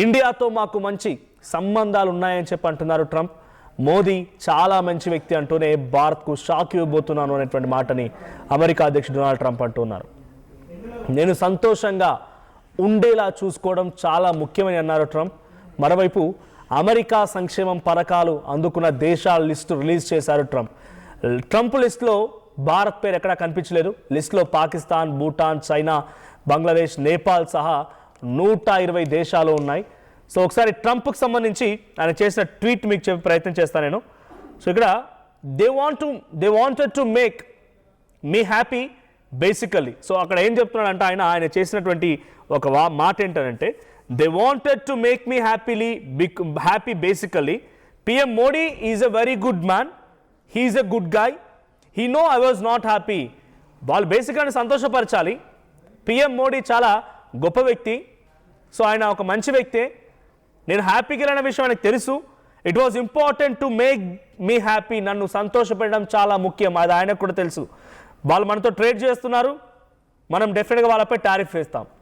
ఇండియాతో మాకు మంచి సంబంధాలు ఉన్నాయని చెప్పి అంటున్నారు ట్రంప్. మోదీ చాలా మంచి వ్యక్తి అంటూనే భారత్కు షాక్ ఇవ్వబోతున్నాను అనేటువంటి మాటని అమెరికా అధ్యక్షుడు డొనాల్డ్ ట్రంప్ అంటున్నారు. నేను సంతోషంగా ఉండేలా చూసుకోవడం చాలా ముఖ్యమని అన్నారు ట్రంప్. మరోవైపు అమెరికా సంక్షేమం పథకాలు అందుకున్న దేశాల లిస్టు రిలీజ్ చేశారు ట్రంప్. ట్రంప్ లిస్టులో భారత్ పేరు ఎక్కడా కనిపించలేదు. లిస్టులో పాకిస్తాన్, భూటాన్, చైనా, బంగ్లాదేశ్, నేపాల్ సహా 120 దేశాలు ఉన్నాయి. సో ఒకసారి ట్రంప్కి సంబంధించి ఆయన చేసిన ట్వీట్ మీకు చెప్పే ప్రయత్నం చేస్తాను నేను. సో ఇక్కడ they wanted to make me happy basically. So అక్కడ ఏం చెప్తున్నాడంటే ఆయన చేసినటువంటి ఒక మాట ఏంటంటే they wanted to make me happy basically. PM Modi is a very good man, he's a good guy, he no I was not happy. వాళ్ళు బేసిక్గా సంతోషపరచాలి. పిఎం మోడీ చాలా గొప్ప వ్యక్తి, సో ఆయన ఒక మంచి వ్యక్తే, నేను హ్యాపీగా లేని విషయం ఆయనకు తెలుసు. It was important to make me happy, నన్ను సంతోషపెట్టడం చాలా ముఖ్యం, అది ఆయనకు కూడా తెలుసు. వాళ్ళు మనతో ట్రేడ్ చేస్తున్నారు, మనం డెఫినెట్గా వాళ్ళపై టారిఫ్ వేస్తాం.